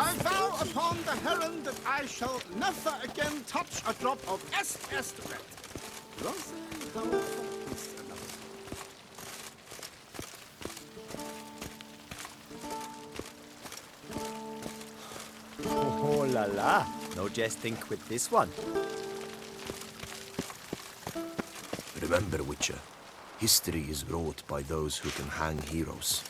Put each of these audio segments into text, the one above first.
I vow upon the heron that I shall never again touch a drop of S.S. red. Rose, thou fortest another. Oh la la, no jesting with this one. Remember, Witcher, history is wrought by those who can hang heroes.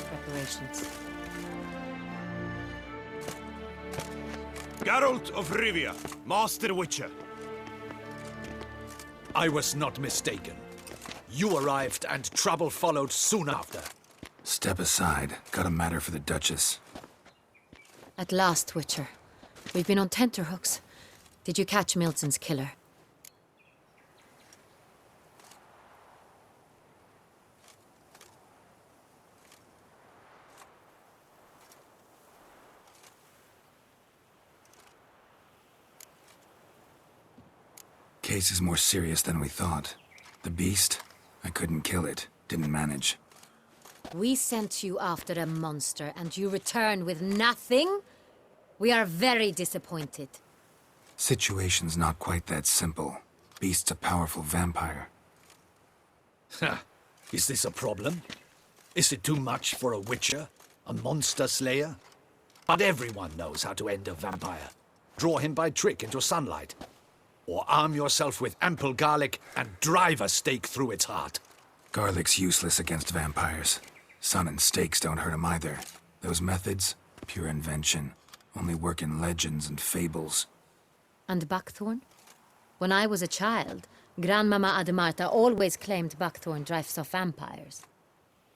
Preparations. Geralt of Rivia, Master Witcher. I was not mistaken. You arrived and trouble followed soon after. Step aside. Got a matter for the Duchess. At last, Witcher. We've been on tenterhooks. Did you catch Milton's killer? Case is more serious than we thought. The beast? I couldn't kill it. Didn't manage. We sent you after a monster, and you return with nothing? We are very disappointed. Situation's not quite that simple. Beast's a powerful vampire. Ha! Is this a problem? Is it too much for a witcher? A monster slayer? But everyone knows how to end a vampire. Draw him by trick into sunlight. Or arm yourself with ample garlic and drive a stake through its heart. Garlic's useless against vampires. Sun and stakes don't hurt him either. Those methods, pure invention. Only work in legends and fables. And Buckthorn? When I was a child, Grandmama Ademarta always claimed Buckthorn drives off vampires.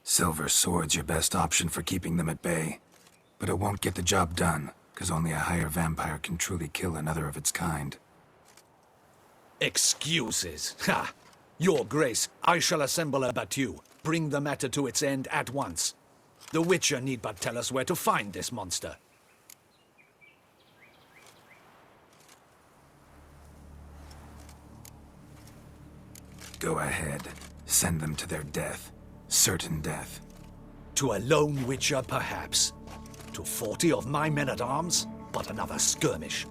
Silver sword's your best option for keeping them at bay. But it won't get the job done, because only a higher vampire can truly kill another of its kind. Excuses. Ha! Your Grace, I shall assemble a battue. Bring the matter to its end at once. The Witcher need but tell us where to find this monster. Go ahead. Send them to their death. Certain death. To a lone Witcher, perhaps. To 40 of my men-at-arms, but another skirmish.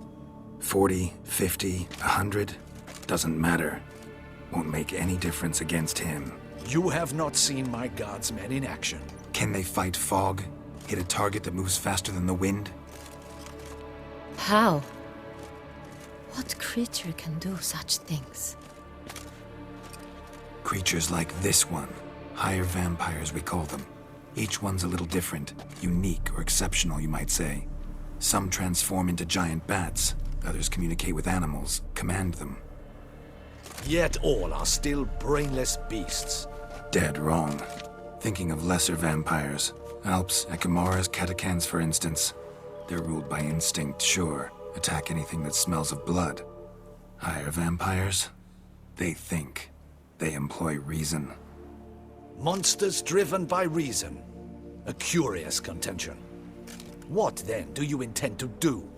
40, 50, 100? Doesn't matter. Won't make any difference against him. You have not seen my guardsmen in action. Can they fight fog? Hit a target that moves faster than the wind? How? What creature can do such things? Creatures like this one. Higher vampires, we call them. Each one's a little different. Unique or exceptional, you might say. Some transform into giant bats. Others communicate with animals, command them. Yet all are still brainless beasts. Dead wrong. Thinking of lesser vampires. Alps, Ekamaras, Catacans, for instance. They're ruled by instinct, sure. Attack anything that smells of blood. Higher vampires? They think. They employ reason. Monsters driven by reason. A curious contention. What, then, do you intend to do?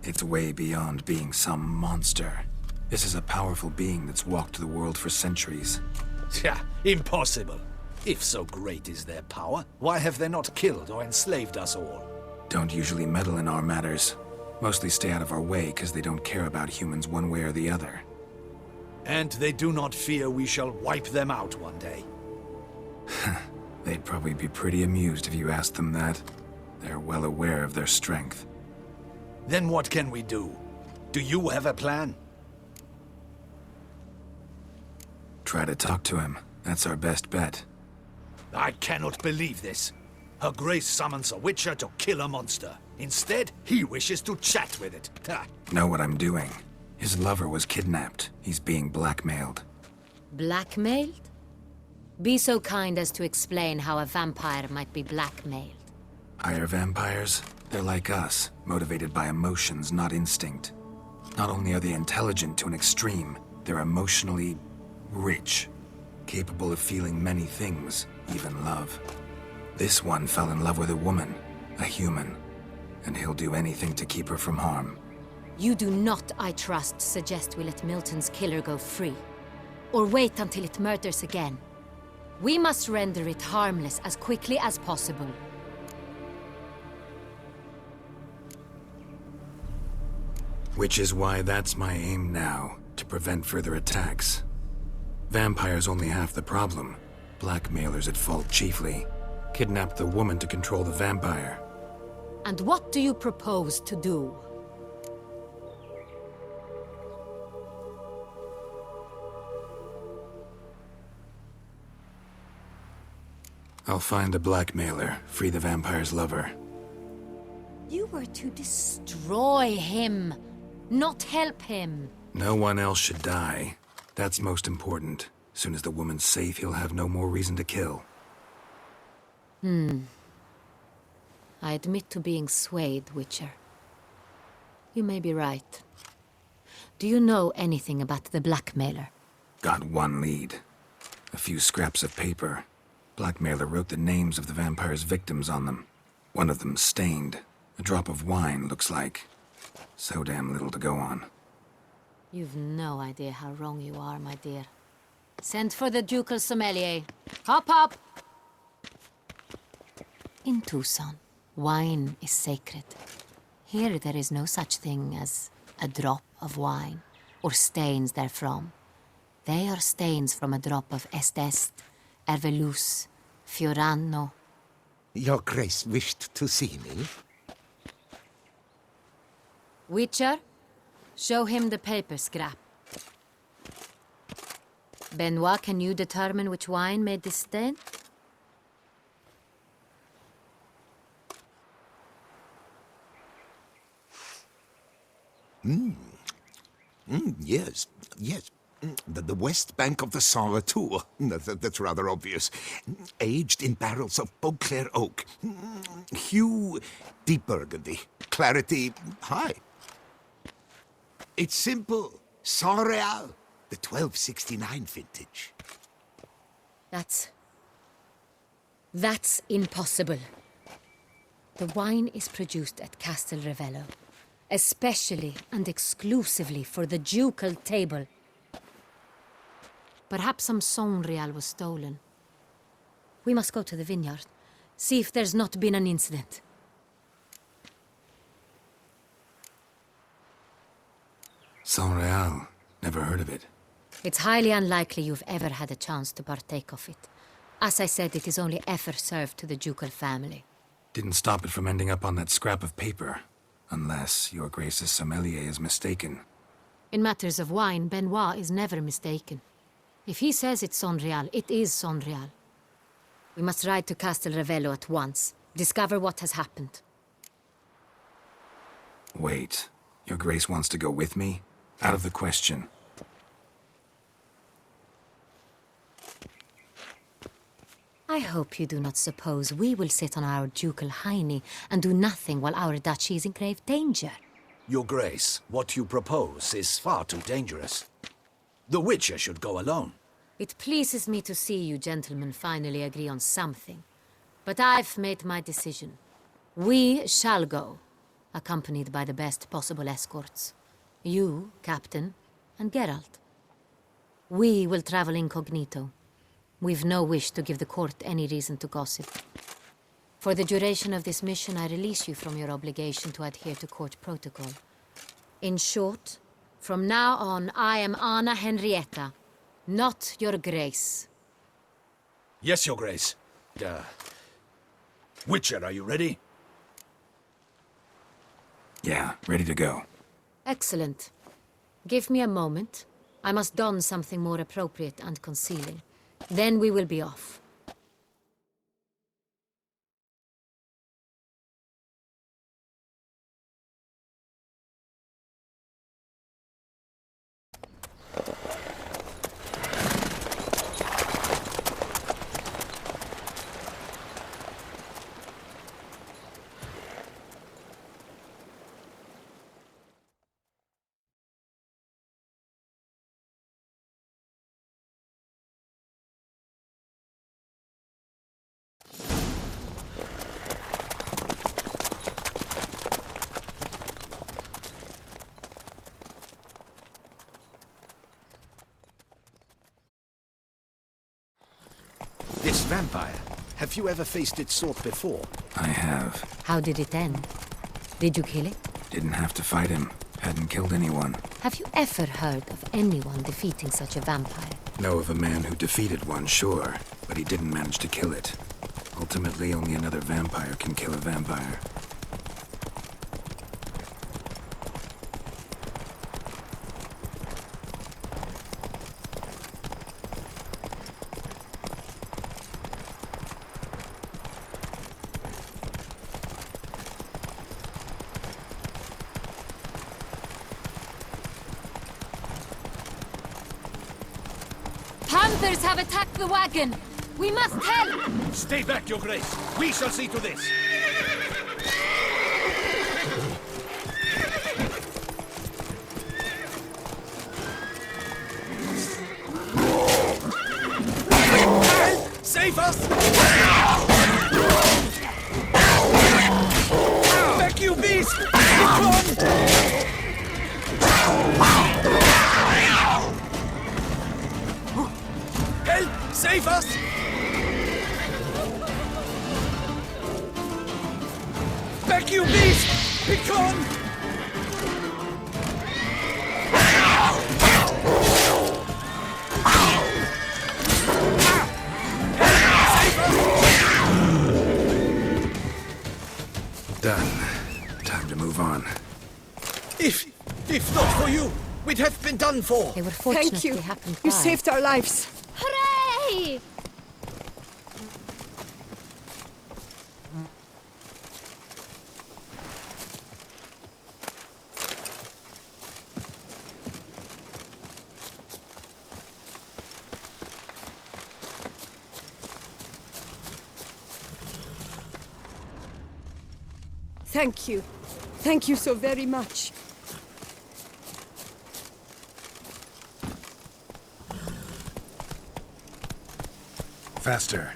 It's way beyond being some monster. This is a powerful being that's walked the world for centuries. Yeah, impossible. If so great is their power, why have they not killed or enslaved us all? Don't usually meddle in our matters. Mostly stay out of our way because they don't care about humans one way or the other. And they do not fear we shall wipe them out one day. They'd probably be pretty amused if you asked them that. They're well aware of their strength. Then what can we do? Do you have a plan? Try to talk to him. That's our best bet. I cannot believe this. Her Grace summons a Witcher to kill a monster. Instead, he wishes to chat with it. Ha. Know what I'm doing. His lover was kidnapped. He's being blackmailed. Blackmailed? Be so kind as to explain how a vampire might be blackmailed. Higher vampires? They're like us, motivated by emotions, not instinct. Not only are they intelligent to an extreme, they're emotionally rich, capable of feeling many things, even love. This one fell in love with a woman, a human. and he'll do anything to keep her from harm. You do not, I trust, suggest we let Milton's killer go free. Or wait until it murders again. We must render it harmless as quickly as possible. Which is why that's my aim now, to prevent further attacks. Vampires only half the problem. Blackmailers at fault chiefly. Kidnapped the woman to control the vampire. And what do you propose to do? I'll find the blackmailer, free the vampire's lover. You were to destroy him, not help him. No one else should die. That's most important. Soon as the woman's safe, he'll have no more reason to kill. I admit to being swayed, Witcher. You may be right. Do you know anything about the blackmailer? Got one lead. A few scraps of paper. Blackmailer wrote the names of the vampire's victims on them. One of them stained. A drop of wine, looks like. So damn little to go on. You've no idea how wrong you are, my dear. Send for the ducal sommelier. Hop, hop! In Tucson, wine is sacred. Here there is no such thing as a drop of wine, or stains therefrom. They are stains from a drop of Est, Ervelus, Fiorano. Your Grace wished to see me? Witcher, show him the paper scrap. Benoit, can you determine which wine made this stain? Yes, yes. The west bank of the Saint Latour. That's rather obvious. Aged in barrels of Beauclair oak. Hue, deep burgundy. Clarity, high. It's simple. Saint Real, the 1269 vintage. That's impossible. The wine is produced at Castel Ravello, especially and exclusively for the ducal table. Perhaps some Saint Real was stolen. We must go to the vineyard, see if there's not been an incident. Saint Real. Never heard of it. It's highly unlikely you've ever had a chance to partake of it. As I said, it is only ever served to the ducal family. Didn't stop it from ending up on that scrap of paper. Unless your Grace's sommelier is mistaken. In matters of wine, Benoit is never mistaken. If he says it's Saint Real, it is Saint Real. We must ride to Castel Ravello at once. Discover what has happened. Wait. Your Grace wants to go with me? Out of the question. I hope you do not suppose we will sit on our ducal hiney and do nothing while our duchy is in grave danger. Your Grace, what you propose is far too dangerous. The Witcher should go alone. It pleases me to see you gentlemen finally agree on something. But I've made my decision. We shall go, accompanied by the best possible escorts. You, Captain, and Geralt. We will travel incognito. We've no wish to give the court any reason to gossip. For the duration of this mission, I release you from your obligation to adhere to court protocol. In short, from now on, I am Anna Henrietta, not your Grace. Yes, Your Grace. Witcher, are you ready? Yeah, ready to go. Excellent. Give me a moment. I must don something more appropriate and concealing. Then we will be off. This vampire, have you ever faced its sort before? I have. How did it end? Did you kill it? Didn't have to fight him. Hadn't killed anyone. Have you ever heard of anyone defeating such a vampire? Know of a man who defeated one, sure, but he didn't manage to kill it. Ultimately, only another vampire can kill a vampire. Panthers have attacked the wagon! We must help! Stay back, Your Grace. We shall see to this. Save us! Back, you beast! Help! Save us! Back, you beast! Begone! Done. Time to move on. If not for you, we'd have been done for. They were Thank fortunately you. happened You by. saved our lives. Hooray! Thank you. Thank you so very much. Faster.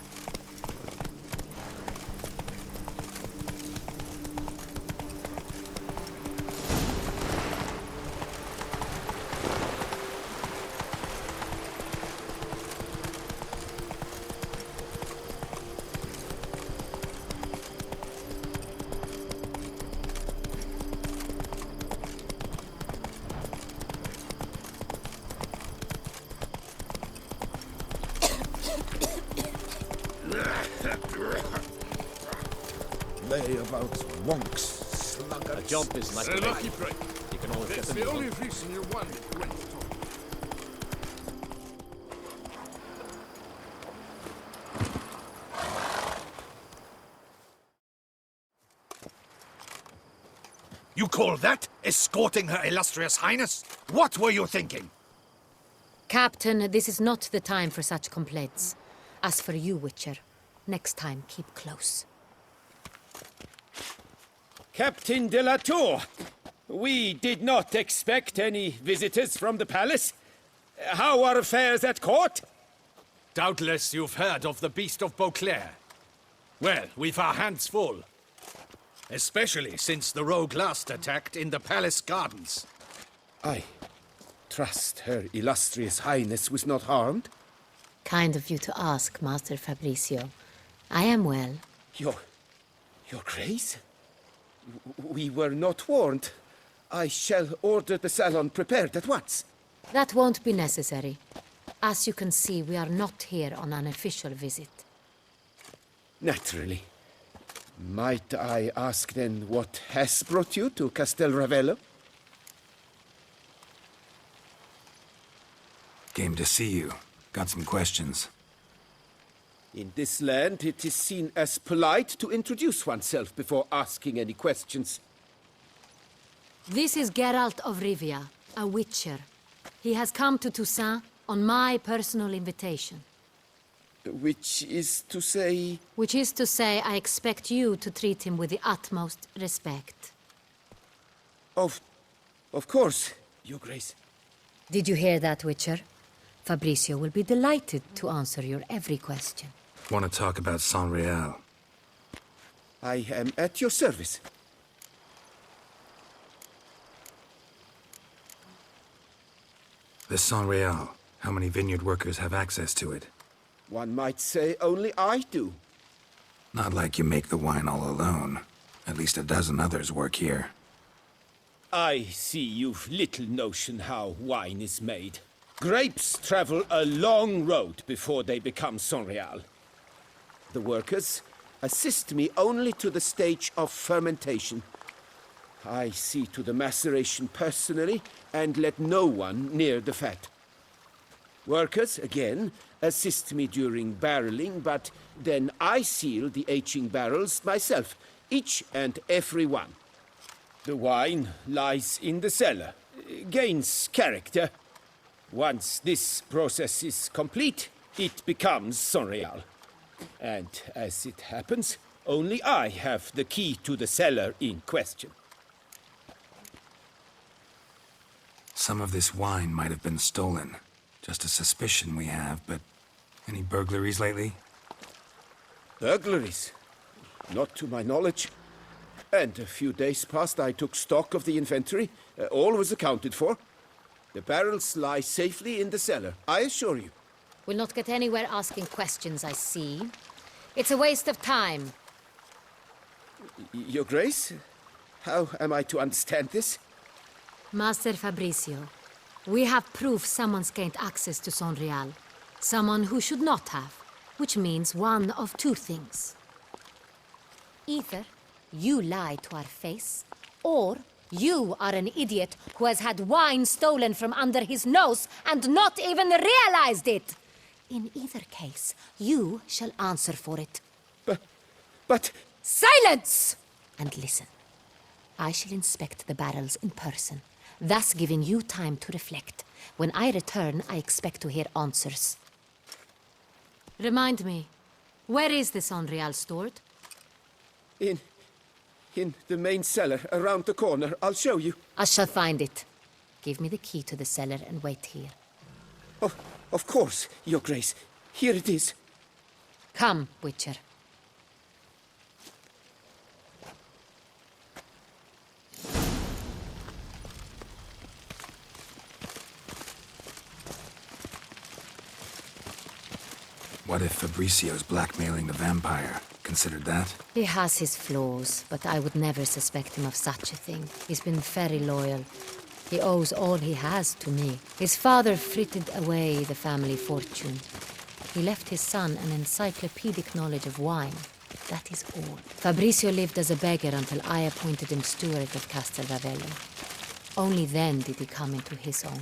Lay about wonks, sluggards. A job is like a lucky break. You can always get That's a the new only one. reason you wanted to rent it. You call that escorting Her Illustrious Highness? What were you thinking? Captain, this is not the time for such complaints. As for you, Witcher, next time keep close. Captain de la Tour, we did not expect any visitors from the palace. How are affairs at court? Doubtless you've heard of the Beast of Beauclair. Well, we've our hands full. Especially since the rogue last attacked in the palace gardens. I trust Her Illustrious Highness was not harmed. Kind of you to ask, Master Fabricio. I am well. Your Grace? We were not warned. I shall order the salon prepared at once. That won't be necessary. As you can see, we are not here on an official visit. Naturally. Might I ask then what has brought you to Castel Ravello? Came to see you. Got some questions. In this land, it is seen as polite to introduce oneself before asking any questions. This is Geralt of Rivia, a witcher. He has come to Toussaint on my personal invitation. Which is to say... Which is to say, I expect you to treat him with the utmost respect. Of course, Your Grace. Did you hear that, Witcher? Fabricio will be delighted to answer your every question. Want to talk about San Real? I am at your service. The San Real. How many vineyard workers have access to it? One might say only I do. Not like you make the wine all alone. At least a dozen others work here. I see you've little notion how wine is made. Grapes travel a long road before they become Sonreal. The workers assist me only to the stage of fermentation. I see to the maceration personally and let no one near the fat. Workers, again, assist me during barreling, but then I seal the aging barrels myself, each and every one. The wine lies in the cellar, gains character. Once this process is complete, it becomes Sonreal. And as it happens, only I have the key to the cellar in question. Some of this wine might have been stolen. Just a suspicion we have, but any burglaries lately? Burglaries? Not to my knowledge. And a few days past I took stock of the inventory. All was accounted for. The barrels lie safely in the cellar, I assure you. We'll not get anywhere asking questions, I see. It's a waste of time. Your Grace? How am I to understand this? Master Fabricio, we have proof someone's gained access to Sonreal. Someone who should not have, which means one of two things. Either you lie to our face, or you are an idiot who has had wine stolen from under his nose and not even realized it. In either case, you shall answer for it. But... Silence! And listen. I shall inspect the barrels in person, thus giving you time to reflect. When I return, I expect to hear answers. Remind me, where is the Sonreal stored? In the main cellar, around the corner. I'll show you. I shall find it. Give me the key to the cellar and wait here. Oh, of course, Your Grace. Here it is. Come, Witcher. What if Fabricio's blackmailing the vampire? Considered that? He has his flaws, but I would never suspect him of such a thing. He's been very loyal. He owes all he has to me. His father frittered away the family fortune. He left his son an encyclopedic knowledge of wine. That is all. Fabricio lived as a beggar until I appointed him steward of Castel Ravello. Only then did he come into his own.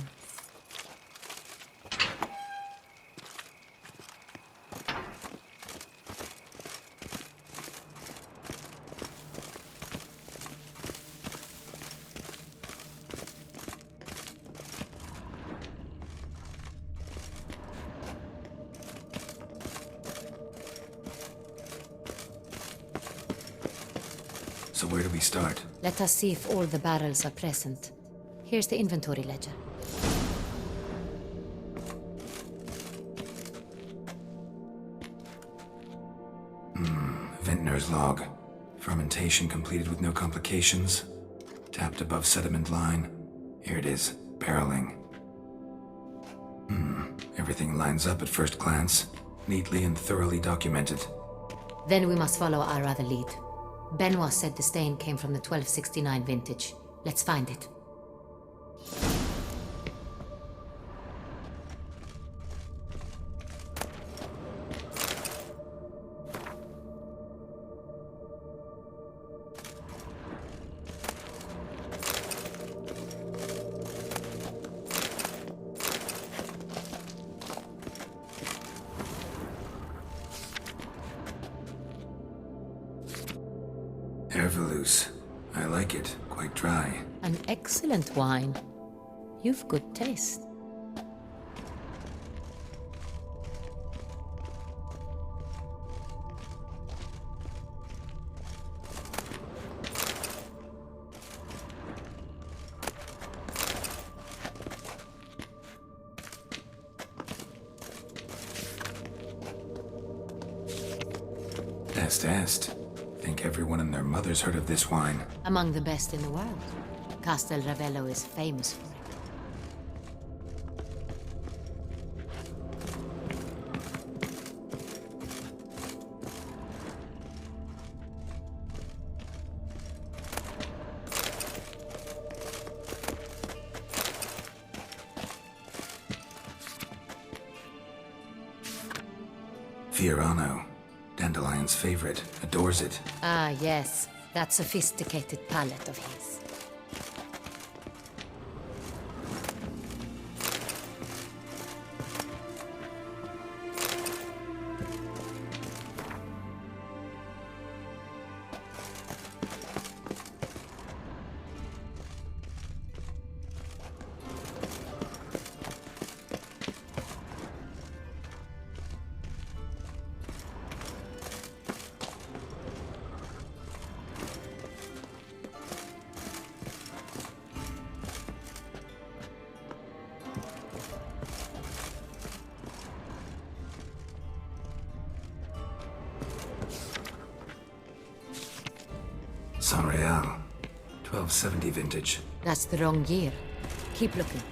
So where do we start? Let us see if all the barrels are present. Here's the inventory ledger. Vintner's log. Fermentation completed with no complications. Tapped above sediment line. Here it is. Barreling. Everything lines up at first glance. Neatly and thoroughly documented. Then we must follow our other lead. Benoit said the stain came from the 1269 vintage. Let's find it. Herveloos. I like it. Quite dry. An excellent wine. You've good taste. Est. Think everyone and their mother's heard of this wine. Among the best in the world. Castel Ravello is famous for it. Fiorano. Dandelion's favorite. Adores it. Ah, yes. That sophisticated palate of his. San Real. 1270 vintage. That's the wrong year. Keep looking.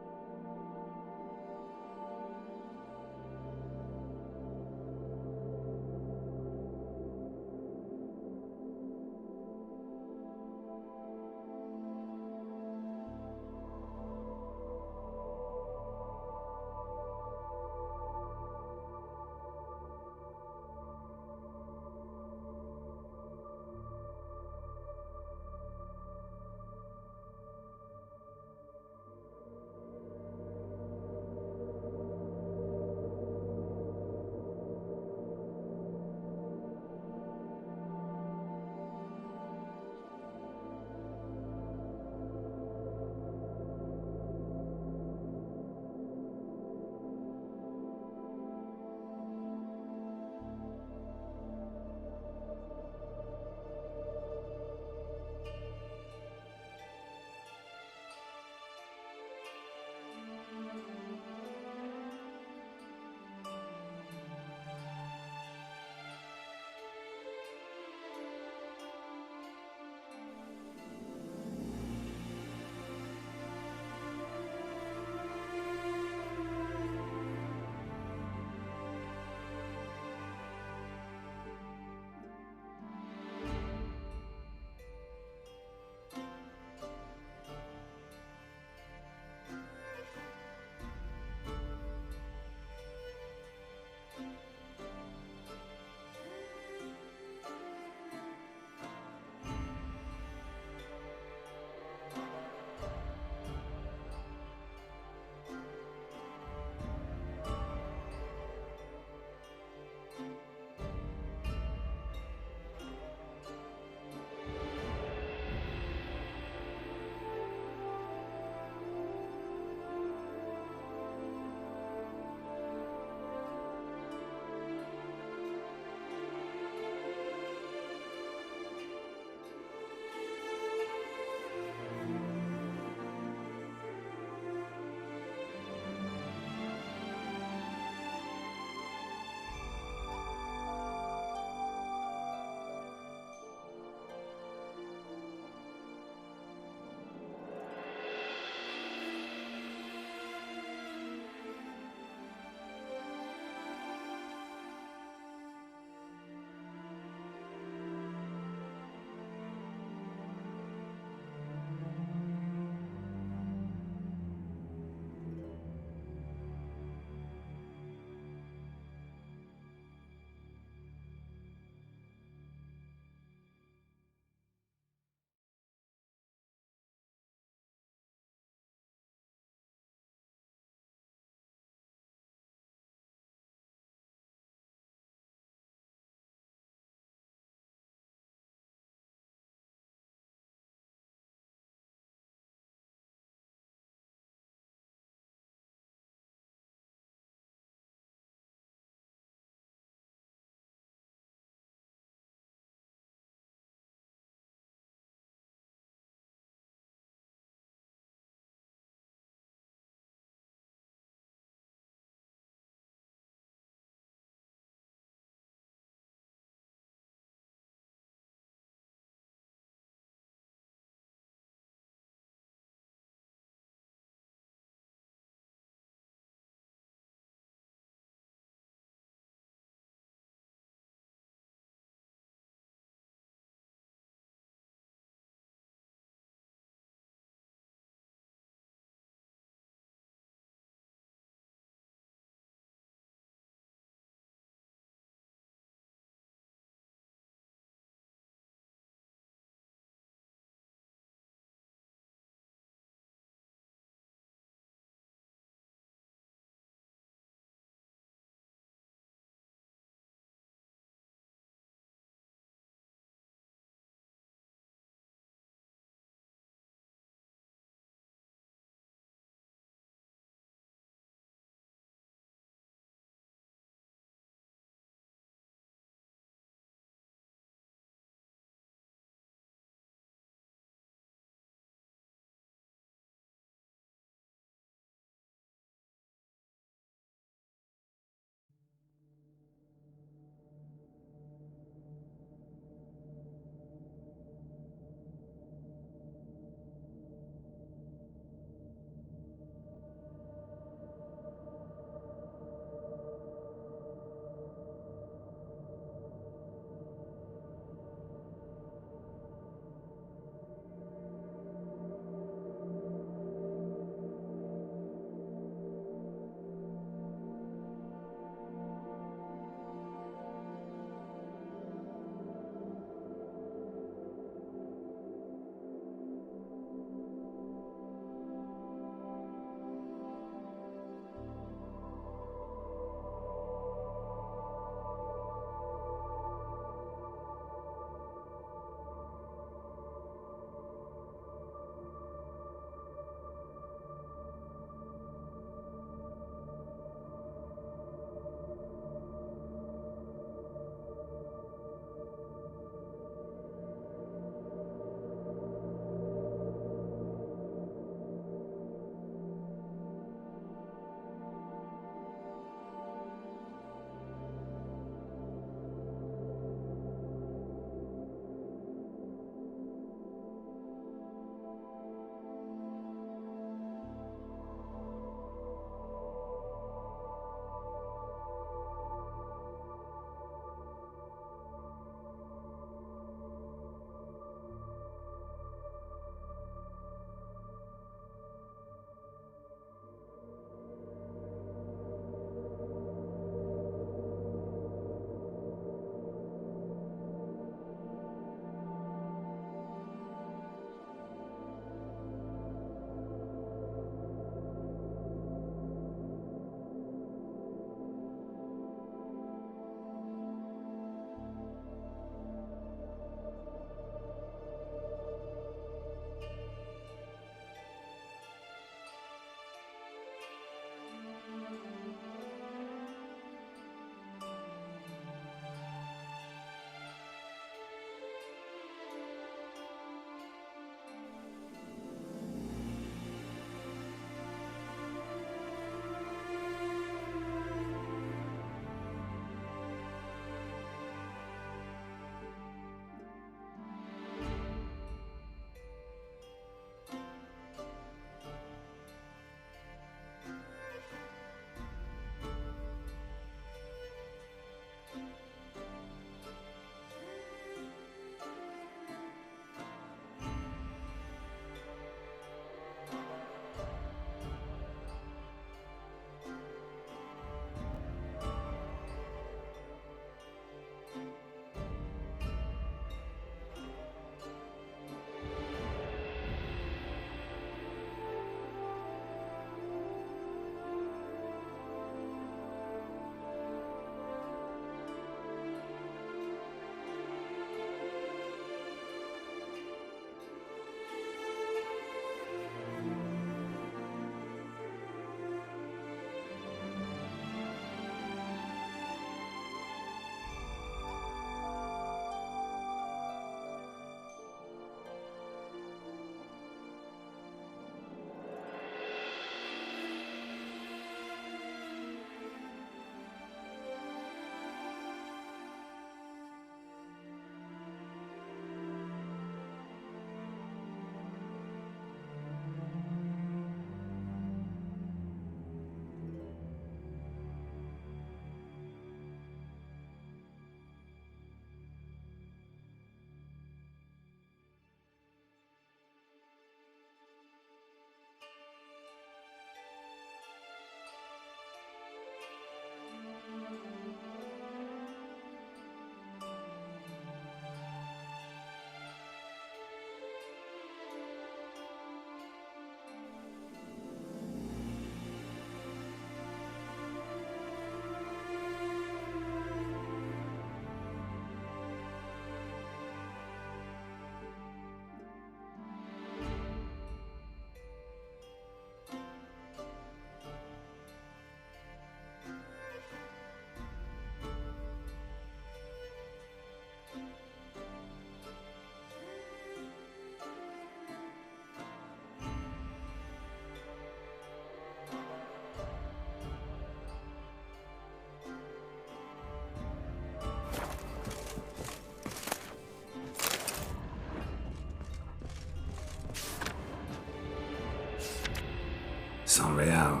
Saint-Réal.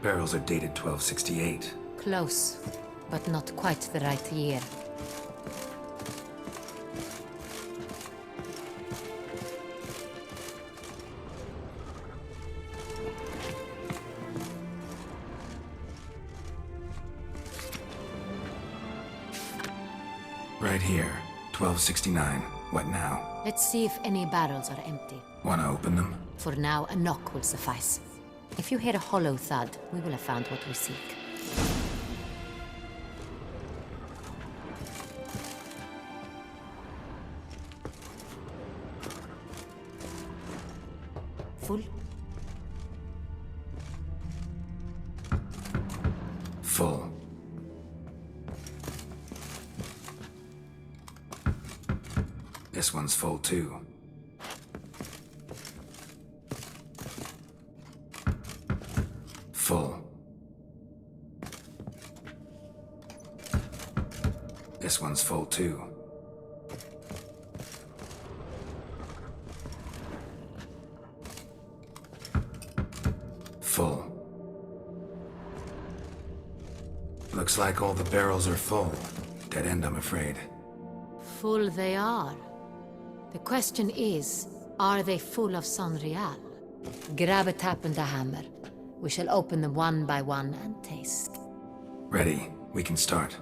Barrels are dated 1268. Close, but not quite the right year. Right here, 1269. What now? Let's see if any barrels are empty. Wanna open them? For now, a knock will suffice. If you hear a hollow thud, we will have found what we seek. Full? Full. This one's full too. Full. This one's full too. Full. Looks like all the barrels are full. Dead end, I'm afraid. Full they are. The question is, are they full of Saint-Réal? Grab a tap and a hammer. We shall open them one by one and taste. Ready. We can start.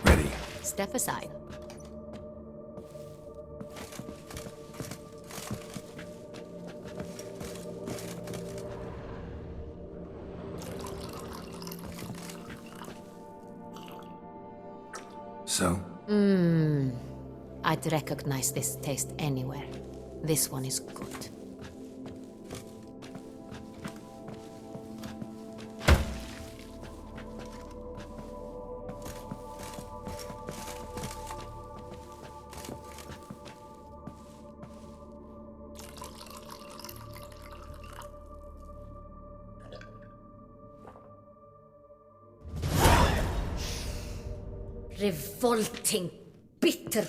Ready. Step aside. So? I'd recognize this taste anywhere. This one is good. Revolting, bitter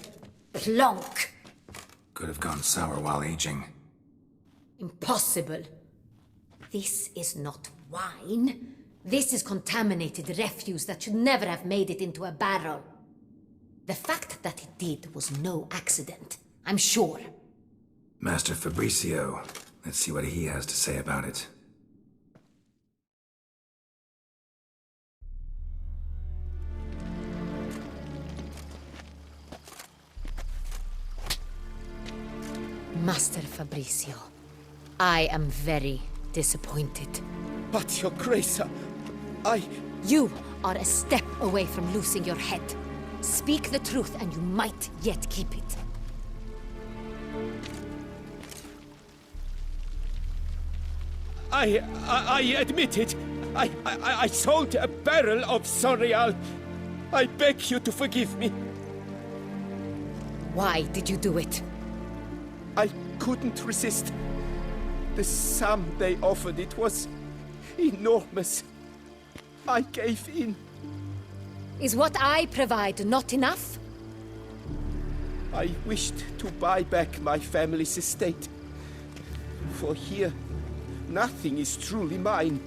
plonk. Could have gone sour while aging. Impossible. This is not wine. This is contaminated refuse that should never have made it into a barrel. The fact that it did was no accident, I'm sure. Master Fabricio. Let's see what he has to say about it. Master Fabricio, I am very disappointed. But, Your Grace, You are a step away from losing your head. Speak the truth and you might yet keep it. I admit it. I sold a barrel of Saint-Réal. I beg you to forgive me. Why did you do it? I couldn't resist. The sum they offered, it was enormous. I gave in. Is what I provide not enough? I wished to buy back my family's estate. For here, nothing is truly mine.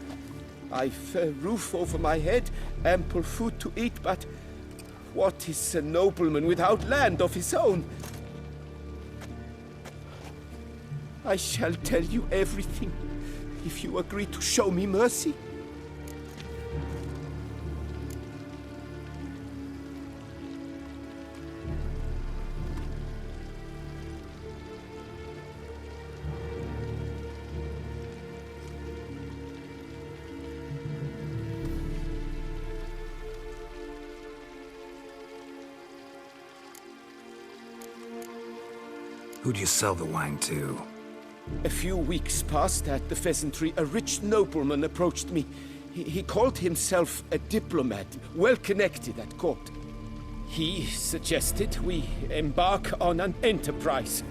I've a roof over my head, ample food to eat, but what is a nobleman without land of his own? I shall tell you everything, if you agree to show me mercy. Who'd you sell the wine to? A few weeks past at the Pheasantry, a rich nobleman approached me. He called himself a diplomat, well connected at court. He suggested we embark on an enterprise.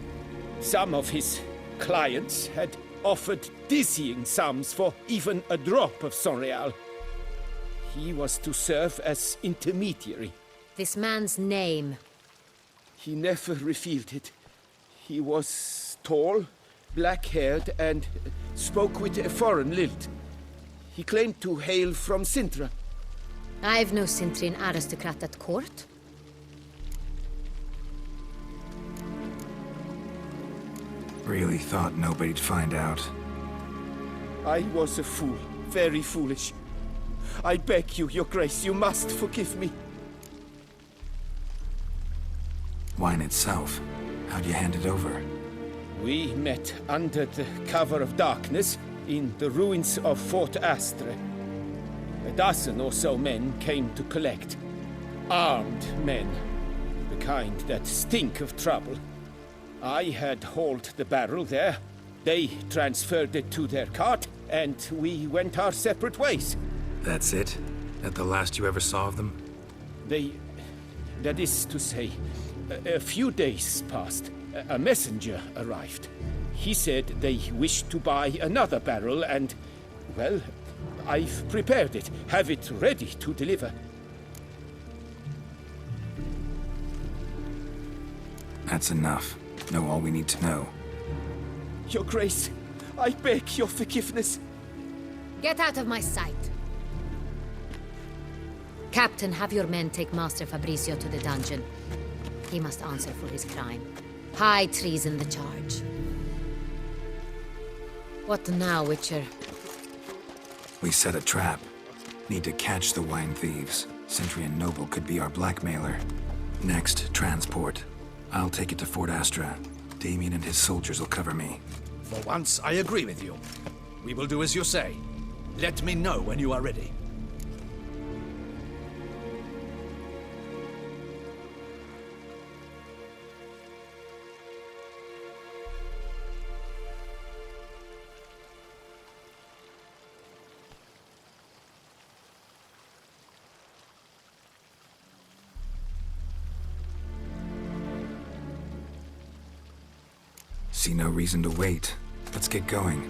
Some of his clients had offered dizzying sums for even a drop of Sonreal. He was to serve as intermediary. This man's name. He never revealed it. He was tall, black-haired, and spoke with a foreign lilt. He claimed to hail from Sintra. I've no Sintrian aristocrat at court. Really thought nobody'd find out. I was a fool, very foolish. I beg you, Your Grace, you must forgive me. Wine itself. How'd you hand it over? We met under the cover of darkness in the ruins of Fort Astre. A dozen or so men came to collect. Armed men. The kind that stink of trouble. I had hauled the barrel there. They transferred it to their cart, and we went our separate ways. That's it? That the last you ever saw of them? That is to say, a few days passed. A messenger arrived. He said they wished to buy another barrel and, well, I've prepared it, have it ready to deliver. That's enough. Know all we need to know. Your Grace, I beg your forgiveness. Get out of my sight. Captain, have your men take Master Fabrizio to the dungeon. He must answer for his crime. High treason the charge. What now, Witcher? We set a trap. Need to catch the wine thieves. Centrian Noble could be our blackmailer. Next, transport. I'll take it to Fort Astra. Damien and his soldiers will cover me. For once, I agree with you. We will do as you say. Let me know when you are ready. See no reason to wait. Let's get going.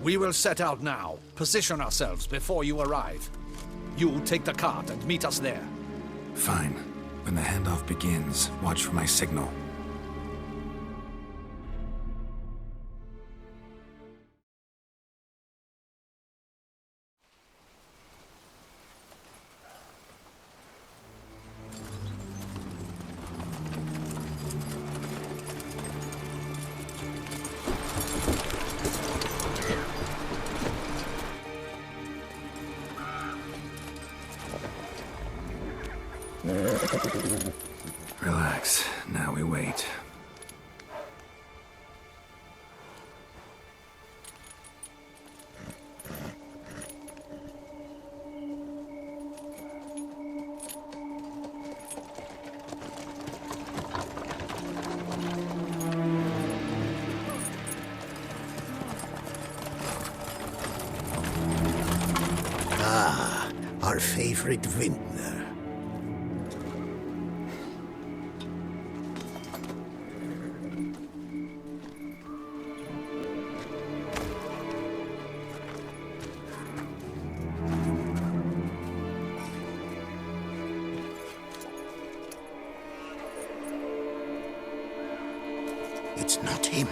We will set out now. Position ourselves before you arrive. You take the cart and meet us there. Fine. When the handoff begins, watch for my signal. Relax. Now we wait. Ah, our favorite vintner. It's not him.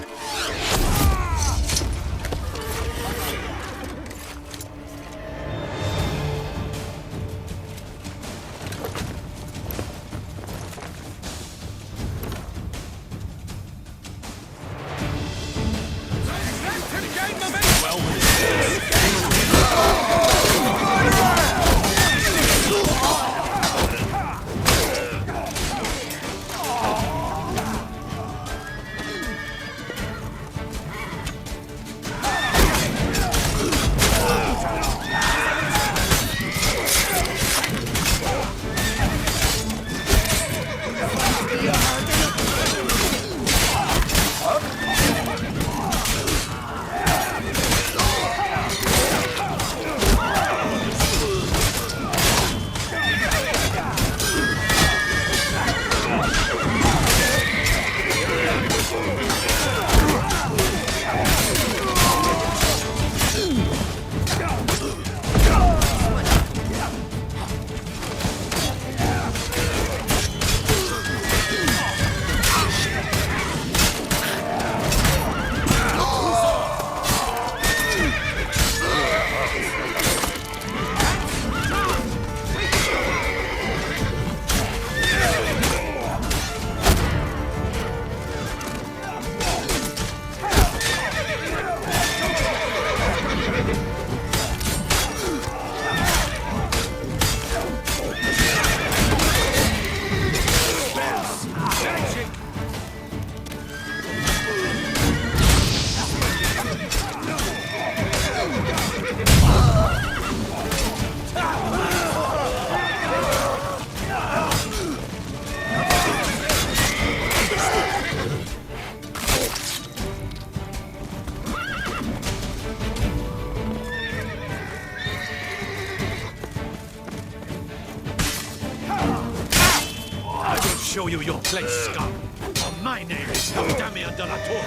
show you your place, scum. For my name is Damien de la Tour.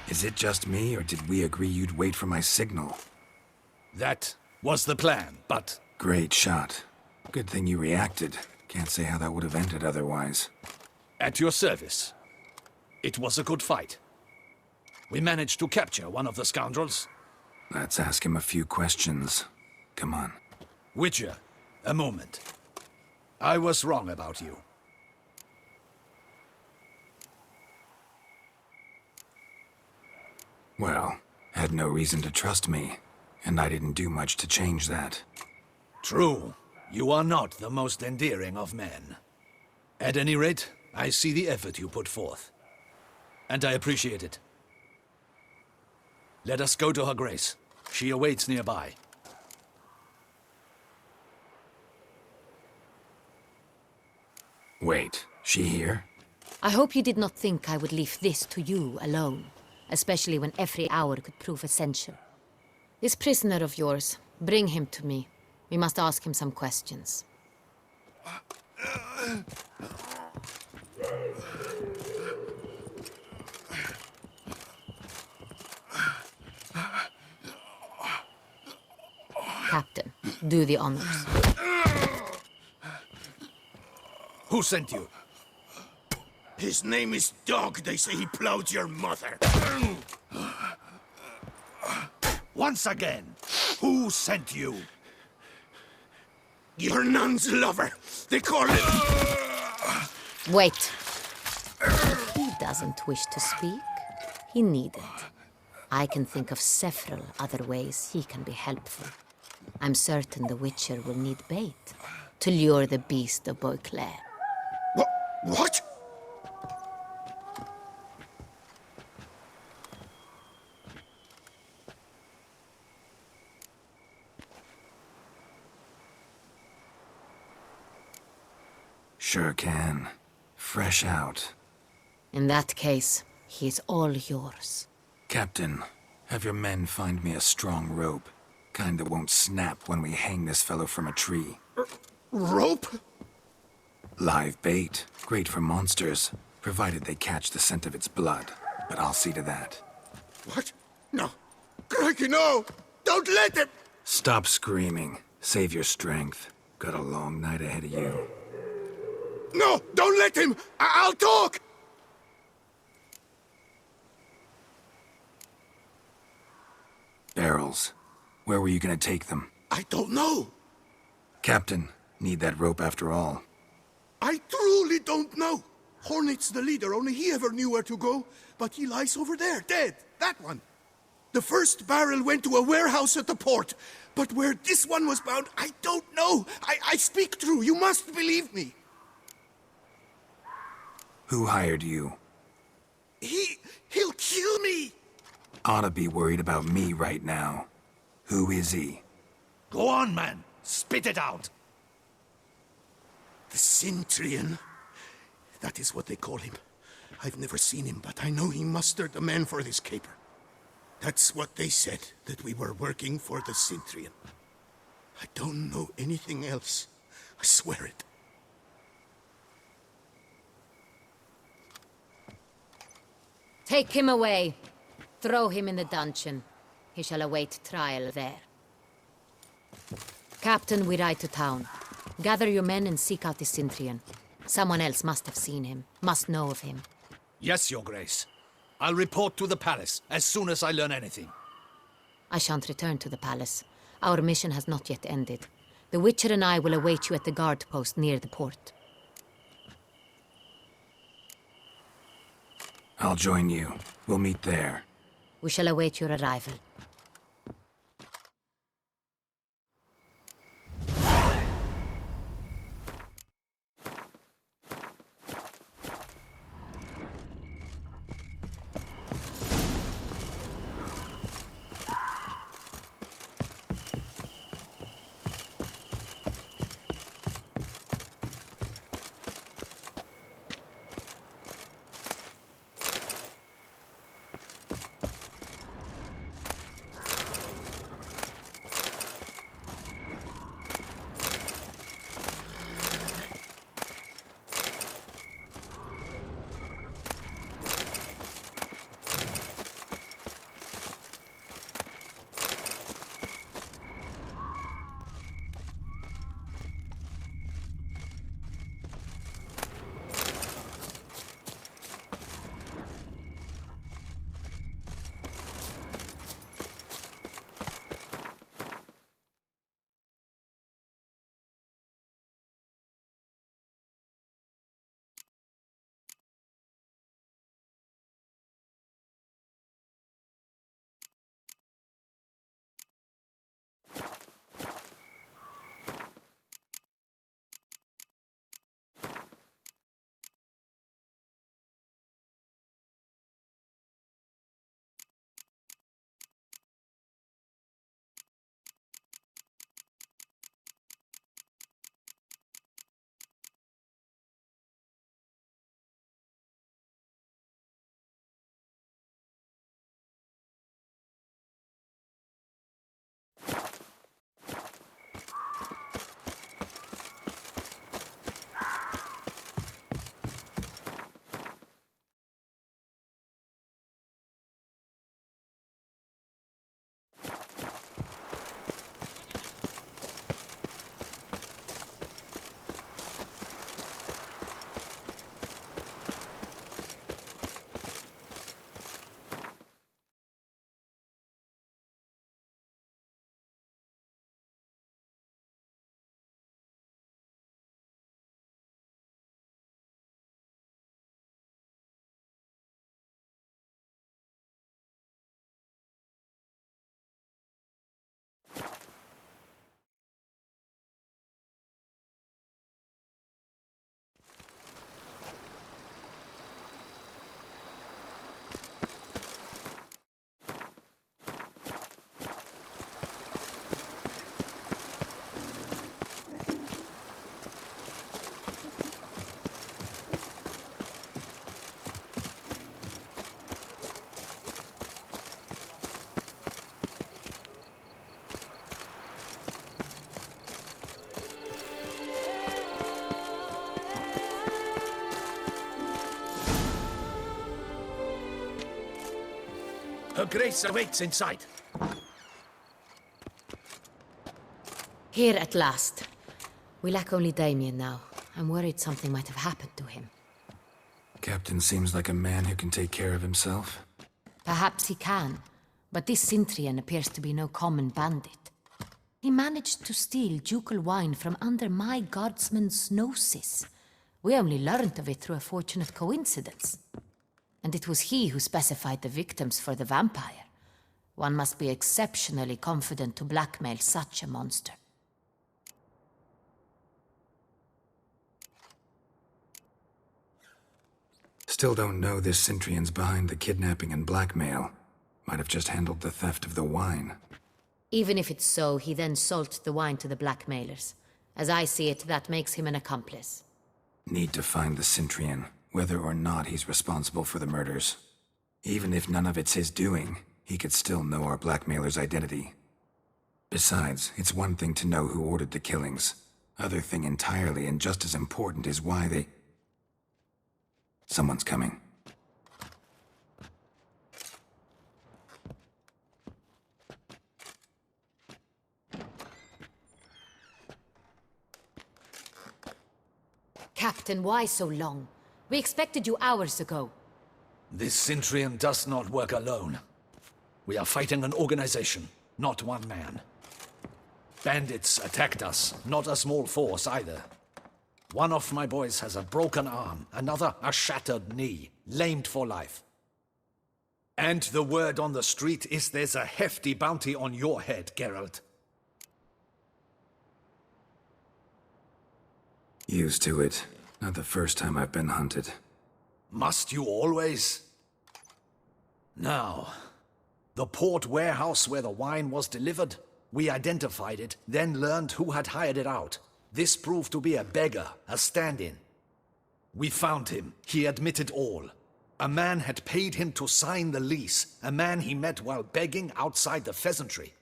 Is it just me, or did we agree you'd wait for my signal? That was the plan, but Great shot. Good thing you reacted. Can't say how that would have ended otherwise. at your service. It was a good fight. We managed to capture one of the scoundrels. Let's ask him a few questions. Come on. Witcher, a moment. I was wrong about you. Well, had no reason to trust me, and I didn't do much to change that. True. You are not the most endearing of men. At any rate, I see the effort you put forth. And I appreciate it. Let us go to her grace. She awaits nearby. Wait, she here? I hope you did not think I would leave this to you alone, especially when every hour could prove essential. This prisoner of yours, bring him to me. We must ask him some questions. Captain, do the honors. Who sent you? His name is Dog. They say he plowed your mother. Once again, who sent you? Your nun's lover. They call him... Wait. If he doesn't wish to speak, he needn't. I can think of several other ways he can be helpful. I'm certain the Witcher will need bait to lure the beast of Beauclair. What? Sure can. Fresh out. In that case, he is all yours. Captain, have your men find me a strong rope. Kind that won't snap when we hang this fellow from a tree. Rope? Live bait. Great for monsters, provided they catch the scent of its blood. But I'll see to that. What? No. Crikey, no! Don't let him! Stop screaming. Save your strength. Got a long night ahead of you. No! Don't let him! I'll talk! Barrels. Where were you gonna take them? I don't know. Captain, need that rope after all. I truly don't know. Hornet's the leader, only he ever knew where to go. But he lies over there, dead. That one. The first barrel went to a warehouse at the port. But where this one was bound, I don't know. I speak true. You must believe me. Who hired you? He'll kill me. Oughta be worried about me right now. Who is he? Go on, man. Spit it out. The Cintrian. That is what they call him. I've never seen him, but I know he mustered the men for this caper. That's what they said, that we were working for the Cintrian. I don't know anything else. I swear it. Take him away. Throw him in the dungeon. He shall await trial there. Captain, we ride to town. Gather your men and seek out the Cintrian. Someone else must have seen him, must know of him. Yes, Your Grace. I'll report to the palace as soon as I learn anything. I shan't return to the palace. Our mission has not yet ended. The Witcher and I will await you at the guard post near the port. I'll join you. We'll meet there. We shall await your arrival. Her Grace awaits inside. Here at last. We lack only Damien now. I'm worried something might have happened to him. Captain seems like a man who can take care of himself. Perhaps he can, but this Cintrian appears to be no common bandit. He managed to steal ducal wine from under my guardsman's noses. We only learned of it through a fortunate coincidence. And it was he who specified the victims for the vampire. One must be exceptionally confident to blackmail such a monster. Still don't know this Cintrian's behind the kidnapping and blackmail. Might have just handled the theft of the wine. Even if it's so, he then sold the wine to the blackmailers. As I see it, that makes him an accomplice. Need to find the Cintrian, whether or not he's responsible for the murders. Even if none of it's his doing, he could still know our blackmailer's identity. Besides, it's one thing to know who ordered the killings. Other thing entirely, and just as important, is why they... Someone's coming. Captain, why so long? We expected you hours ago. This Cintrian does not work alone. We are fighting an organization, not one man. Bandits attacked us, not a small force either. One of my boys has a broken arm, another a shattered knee, lamed for life. And the word on the street is there's a hefty bounty on your head, Geralt. Used to it. Not the first time I've been hunted. Must you always? Now, the port warehouse where the wine was delivered, we identified it, then learned who had hired it out. This proved to be a beggar, a stand-in. We found him. He admitted all. A man had paid him to sign the lease, a man he met while begging outside the pheasantry.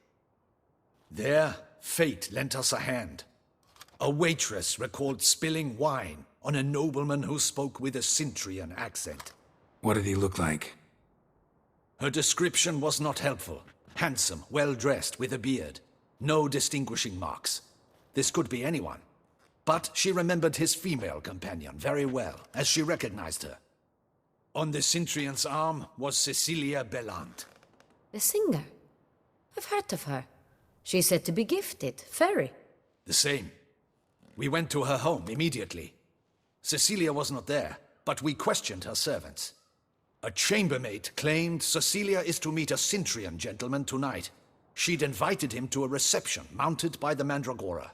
There, fate lent us a hand. A waitress recalled spilling wine on a nobleman who spoke with a Cintrian accent. What did he look like? Her description was not helpful. Handsome, well-dressed, with a beard. No distinguishing marks. This could be anyone. But she remembered his female companion very well, as she recognized her. On the Cintrian's arm was Cecilia Bellant. The singer? I've heard of her. She's said to be gifted, fairy. The same. We went to her home immediately. Cecilia was not there, but we questioned her servants. A chambermaid claimed Cecilia is to meet a Cintrian gentleman tonight. She'd invited him to a reception mounted by the Mandragora.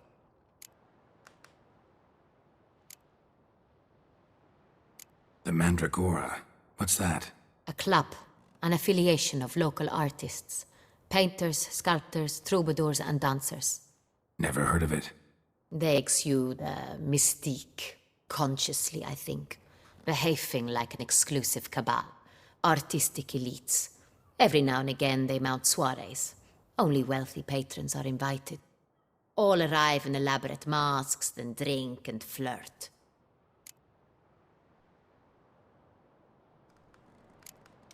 The Mandragora? What's that? A club, an affiliation of local artists. Painters, sculptors, troubadours and dancers. Never heard of it. They exude mystique, consciously, I think. Behaving like an exclusive cabal. Artistic elites. Every now and again they mount soirees. Only wealthy patrons are invited. All arrive in elaborate masks, then drink and flirt.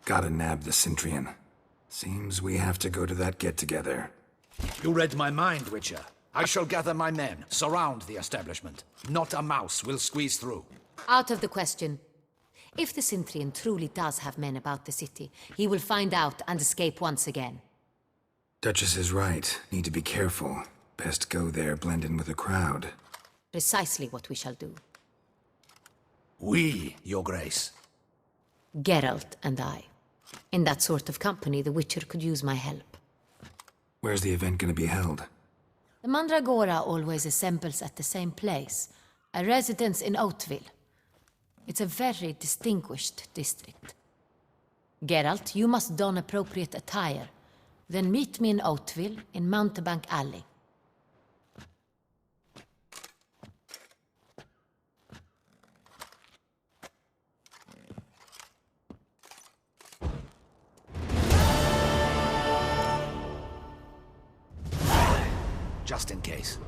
Gotta nab the Cintrian. Seems we have to go to that get-together. You read my mind, Witcher. I shall gather my men, surround the establishment. Not a mouse will squeeze through. Out of the question. If the Cintrian truly does have men about the city, he will find out and escape once again. Duchess is right. Need to be careful. Best go there, blend in with the crowd. Precisely what we shall do. We, Your Grace. Geralt and I. In that sort of company, the Witcher could use my help. Where's the event gonna be held? The Mandragora always assembles at the same place, a residence in Oatville. It's a very distinguished district. Geralt, you must don appropriate attire. Then meet me in Oatville, in Mountebank Alley. Just in case.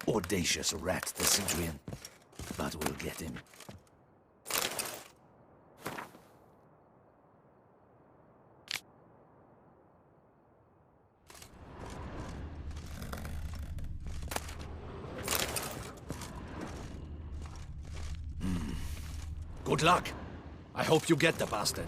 Audacious rat, the Cintrian. But we'll get him. Good luck. I hope you get the bastard.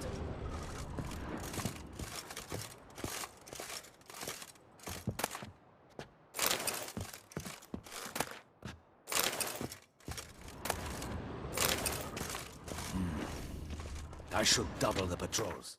I should double the patrols.